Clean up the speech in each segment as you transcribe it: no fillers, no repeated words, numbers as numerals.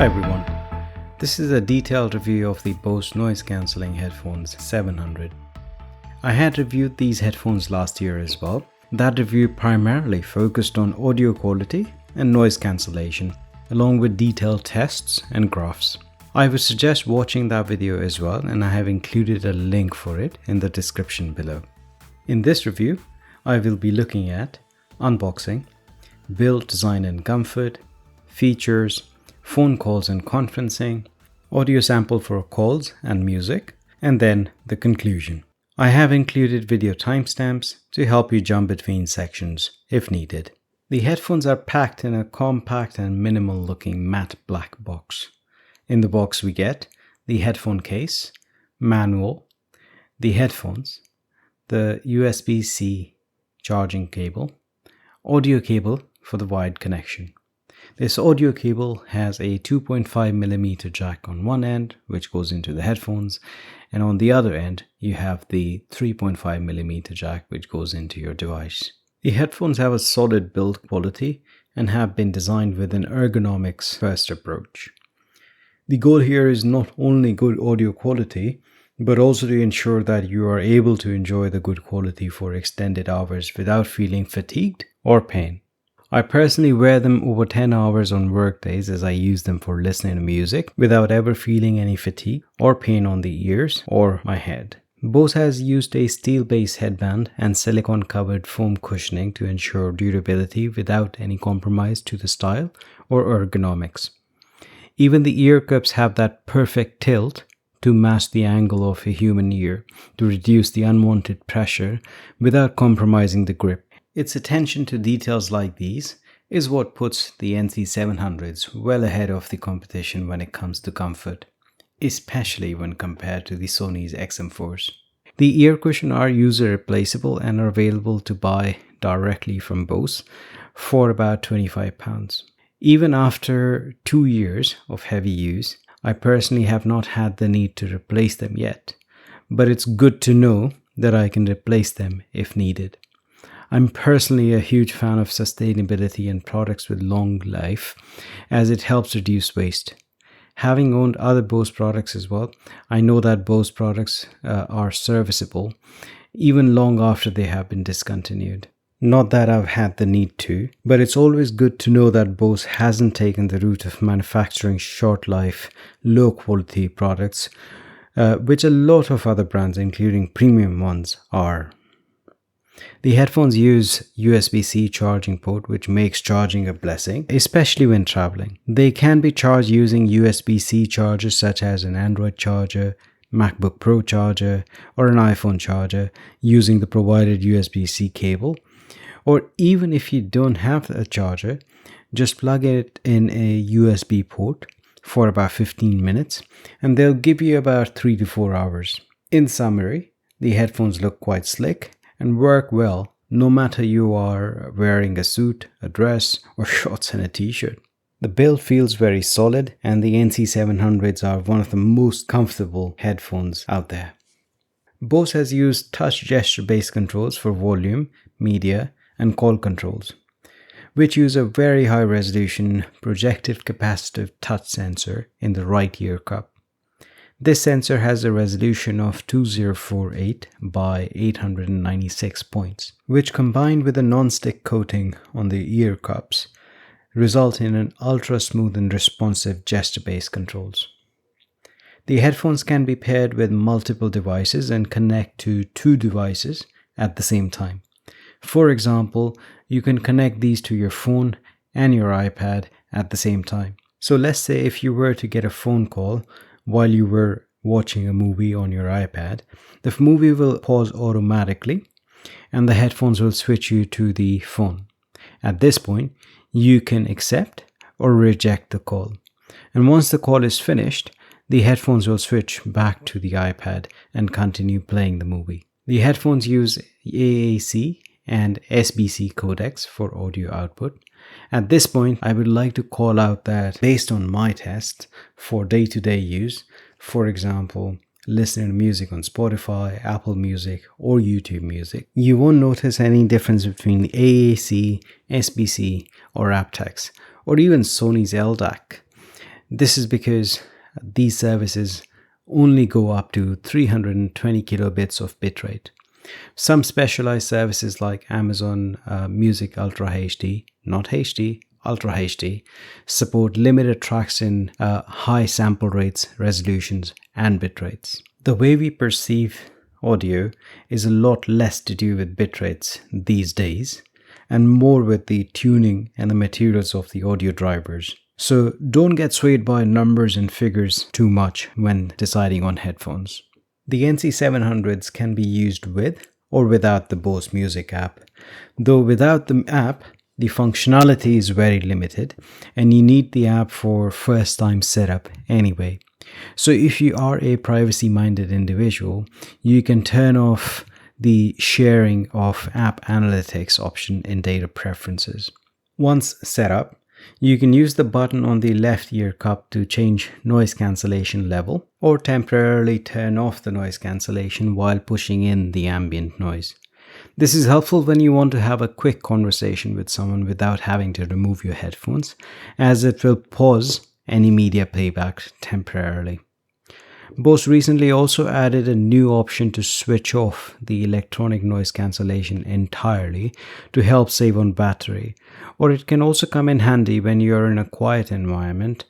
Hi everyone, this is a detailed review of the Bose Noise Cancelling Headphones 700. I had reviewed these headphones last year as well. That review primarily focused on audio quality and noise cancellation, along with detailed tests and graphs. I would suggest watching that video as well, and I have included a link for it in the description below. In this review, I will be looking at unboxing, build, design and comfort, features, phone calls and conferencing, audio sample for calls and music, and then the conclusion. I have included video timestamps to help you jump between sections if needed. The headphones are packed in a compact and minimal looking matte black box. In the box we get the headphone case, manual, the headphones, the USB-C charging cable, audio cable for the wired connection. This audio cable has a 2.5mm jack on one end, which goes into the headphones, and on the other end you have the 3.5mm jack, which goes into your device. The headphones have a solid build quality and have been designed with an ergonomics first approach. The goal here is not only good audio quality, but also to ensure that you are able to enjoy the good quality for extended hours without feeling fatigued or pain. I personally wear them over 10 hours on work days as I use them for listening to music without ever feeling any fatigue or pain on the ears or my head. Bose has used a steel-based headband and silicone-covered foam cushioning to ensure durability without any compromise to the style or ergonomics. Even the ear cups have that perfect tilt to match the angle of a human ear to reduce the unwanted pressure without compromising the grip. Its attention to details like these is what puts the NC700s well ahead of the competition when it comes to comfort, especially when compared to the Sony's XM4s. The ear cushions are user replaceable and are available to buy directly from Bose for about £25. Even after 2 years of heavy use, I personally have not had the need to replace them yet, but it's good to know that I can replace them if needed. I'm personally a huge fan of sustainability and products with long life, as it helps reduce waste. Having owned other Bose products as well, I know that Bose products are serviceable even long after they have been discontinued. Not that I've had the need to, but it's always good to know that Bose hasn't taken the route of manufacturing short life, low quality products, which a lot of other brands, including premium ones, are. The headphones use USB-C charging port, which makes charging a blessing, especially when traveling. They can be charged using USB-C chargers such as an Android charger, MacBook Pro charger, or an iPhone charger using the provided USB-C cable. Or even if you don't have a charger, just plug it in a USB port for about 15 minutes and they'll give you about 3 to 4 hours. In summary, the headphones look quite slick and work well no matter you are wearing a suit, a dress, or shorts and a t-shirt. The build feels very solid and the NC700s are one of the most comfortable headphones out there. Bose has used touch gesture-based controls for volume, media, and call controls, which use a very high resolution projective capacitive touch sensor in the right ear cup. This sensor has a resolution of 2048 by 896 points, which combined with a non-stick coating on the ear cups result in an ultra smooth and responsive gesture-based controls. The headphones can be paired with multiple devices and connect to 2 devices at the same time. For example, you can connect these to your phone and your iPad at the same time. So let's say if you were to get a phone call while you were watching a movie on your iPad, the movie will pause automatically and the headphones will switch you to the phone. At this point, you can accept or reject the call. And once the call is finished, the headphones will switch back to the iPad and continue playing the movie. The headphones use AAC and SBC codecs for audio output. At this point, I would like to call out that based on my tests for day-to-day use, for example, listening to music on Spotify, Apple Music, or YouTube Music, you won't notice any difference between the AAC, SBC, or aptX, or even Sony's LDAC. This is because these services only go up to 320 kilobits of bitrate. Some specialized services like Amazon Music Ultra HD, not HD, Ultra HD, support limited tracks in high sample rates, resolutions, and bitrates. The way we perceive audio is a lot less to do with bitrates these days and more with the tuning and the materials of the audio drivers. So don't get swayed by numbers and figures too much when deciding on headphones. The NC700s can be used with or without the Bose Music app. Though without the app, the functionality is very limited and you need the app for first time setup anyway. So if you are a privacy-minded individual, you can turn off the sharing of app analytics option in data preferences. Once set up, you can use the button on the left ear cup to change noise cancellation level or temporarily turn off the noise cancellation while pushing in the ambient noise. This is helpful when you want to have a quick conversation with someone without having to remove your headphones, as it will pause any media playback temporarily. Bose recently also added a new option to switch off the electronic noise cancellation entirely to help save on battery, or it can also come in handy when you are in a quiet environment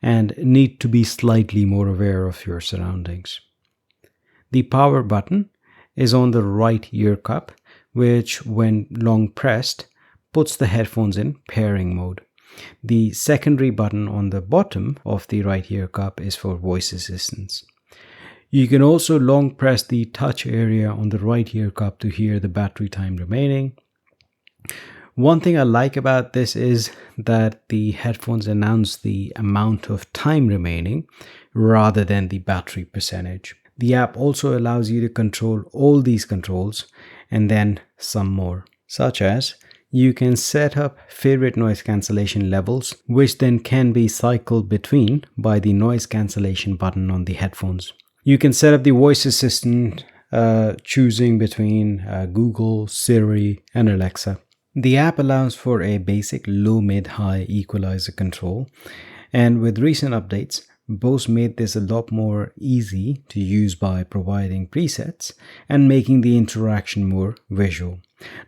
and need to be slightly more aware of your surroundings. The power button is on the right ear cup, which when long pressed puts the headphones in pairing mode. The secondary button on the bottom of the right ear cup is for voice assistance. You can also long press the touch area on the right ear cup to hear the battery time remaining. One thing I like about this is that the headphones announce the amount of time remaining rather than the battery percentage. The app also allows you to control all these controls and then some more, such as you can set up favorite noise cancellation levels, which then can be cycled between by the noise cancellation button on the headphones. You can set up the voice assistant, choosing between Google, Siri, and Alexa. The app allows for a basic low, mid, high equalizer control, and with recent updates, Bose made this a lot more easy to use by providing presets and making the interaction more visual.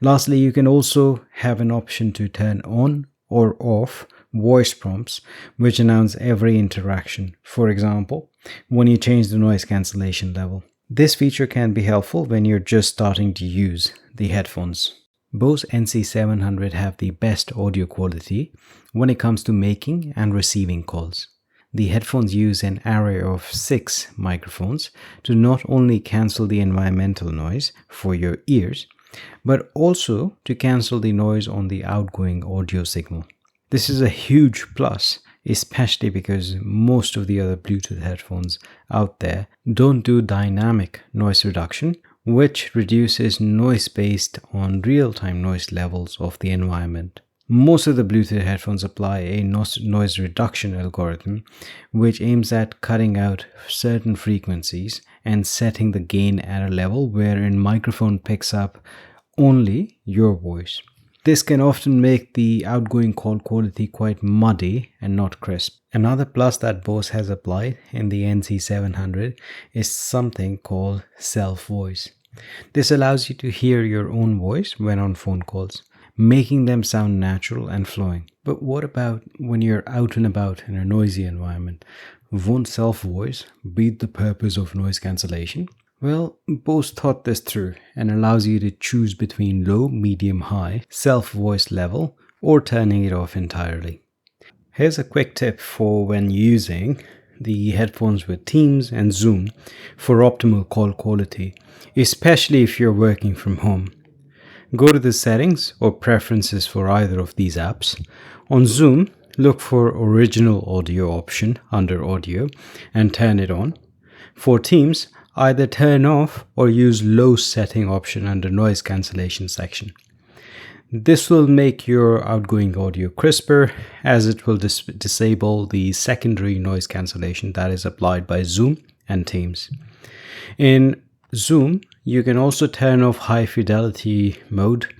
Lastly, you can also have an option to turn on or off voice prompts, which announce every interaction. For example, when you change the noise cancellation level. This feature can be helpful when you're just starting to use the headphones. Bose NC700 have the best audio quality when it comes to making and receiving calls. The headphones use an array of 6 microphones to not only cancel the environmental noise for your ears, but also to cancel the noise on the outgoing audio signal. This is a huge plus, especially because most of the other Bluetooth headphones out there don't do dynamic noise reduction, which reduces noise based on real-time noise levels of the environment. Most of the Bluetooth headphones apply a noise reduction algorithm, which aims at cutting out certain frequencies and setting the gain at a level wherein microphone picks up only your voice. This can often make the outgoing call quality quite muddy and not crisp. Another plus that Bose has applied in the NC700 is something called self-voice. This allows you to hear your own voice when on phone calls, making them sound natural and flowing. But what about when you're out and about in a noisy environment? Won't self-voice be the purpose of noise cancellation? Well, Bose thought this through and allows you to choose between low, medium, high, self-voice level or turning it off entirely. Here's a quick tip for when using the headphones with Teams and Zoom for optimal call quality, especially if you're working from home. Go to the settings or preferences for either of these apps. On Zoom, look for original audio option under audio and turn it on. For Teams, either turn off or use low setting option under noise cancellation section. This will make your outgoing audio crisper, as it will disable the secondary noise cancellation that is applied by Zoom and Teams. In Zoom, you can also turn off high fidelity mode,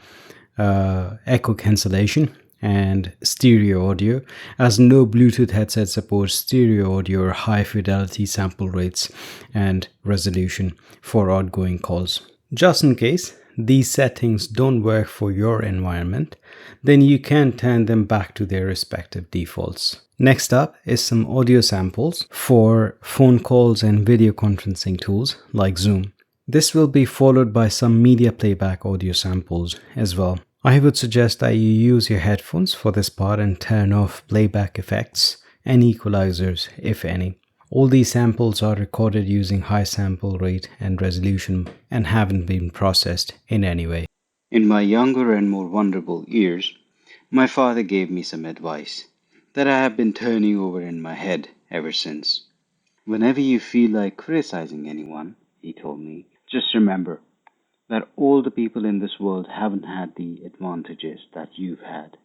echo cancellation, and stereo audio, as no Bluetooth headset supports stereo audio or high fidelity sample rates and resolution for outgoing calls. Just in case these settings don't work for your environment, then you can turn them back to their respective defaults. Next up is some audio samples for phone calls and video conferencing tools like Zoom. This will be followed by some media playback audio samples as well. I would suggest that you use your headphones for this part and turn off playback effects and equalizers, if any. All these samples are recorded using high sample rate and resolution and haven't been processed in any way. In my younger and more vulnerable years, my father gave me some advice that I have been turning over in my head ever since. Whenever you feel like criticizing anyone, he told me, just remember that all the people in this world haven't had the advantages that you've had.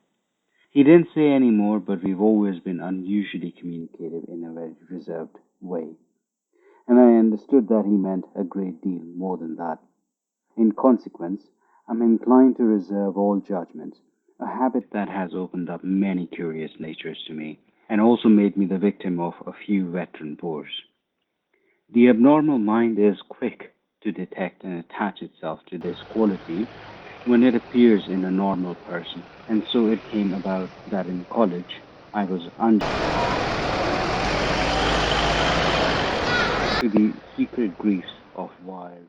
He didn't say any more, but we've always been unusually communicative in a very reserved way. And I understood that he meant a great deal more than that. In consequence, I'm inclined to reserve all judgments, a habit that has opened up many curious natures to me, and also made me the victim of a few veteran bores. The abnormal mind is quick to detect and attach itself to this quality when it appears in a normal person, and so it came about that in college I was to the secret griefs of wild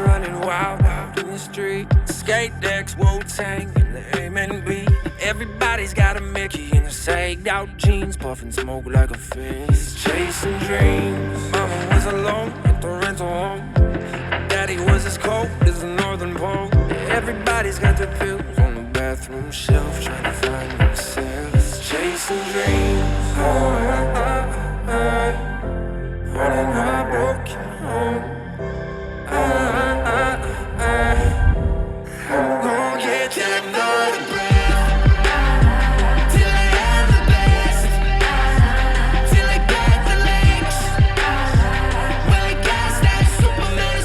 running wild out in the street. Skate decks, Wu-Tang, and the M&B. Everybody's got a Mickey in the sagged out jeans, puffing smoke like a fiend. Chasing dreams. Mama was alone at the rental home. Daddy was as cold as the northern pole. Everybody's got their pills on the bathroom shelf, trying to find themselves. Chasing dreams. Running heartbroken home. I'm gonna get till I'm not a breath, till I am the best, till I get the legs. When I cast that Superman,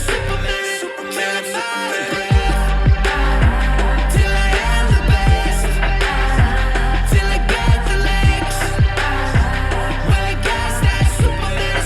till I'm not a breath, till I am the best, till I get the legs. When I cast that Superman.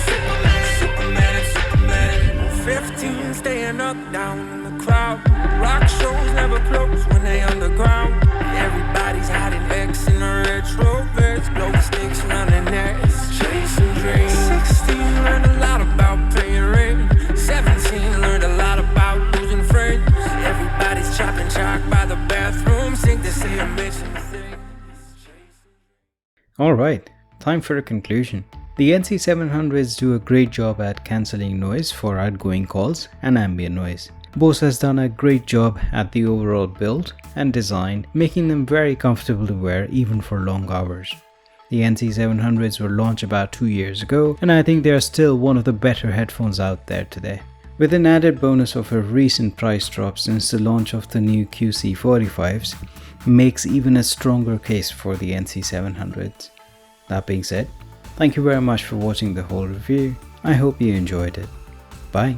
15 staying up, down in the crowd. Rock shows never close when they underground. Everybody's hiding X in the retro birds, glow sticks around their necks, chasing dreams. 16 learned a lot about paying rent. 17 learned a lot about losing friends. Everybody's chopping chalk by the bathroom sink to see a mission. Alright, time for a conclusion. The NC700s do a great job at cancelling noise for outgoing calls and ambient noise. Bose has done a great job at the overall build and design, making them very comfortable to wear even for long hours. The NC700s were launched about 2 years ago, and I think they are still one of the better headphones out there today. With an added bonus of a recent price drop since the launch of the new QC45s, makes even a stronger case for the NC700s. That being said, thank you very much for watching the whole review. I hope you enjoyed it. Bye.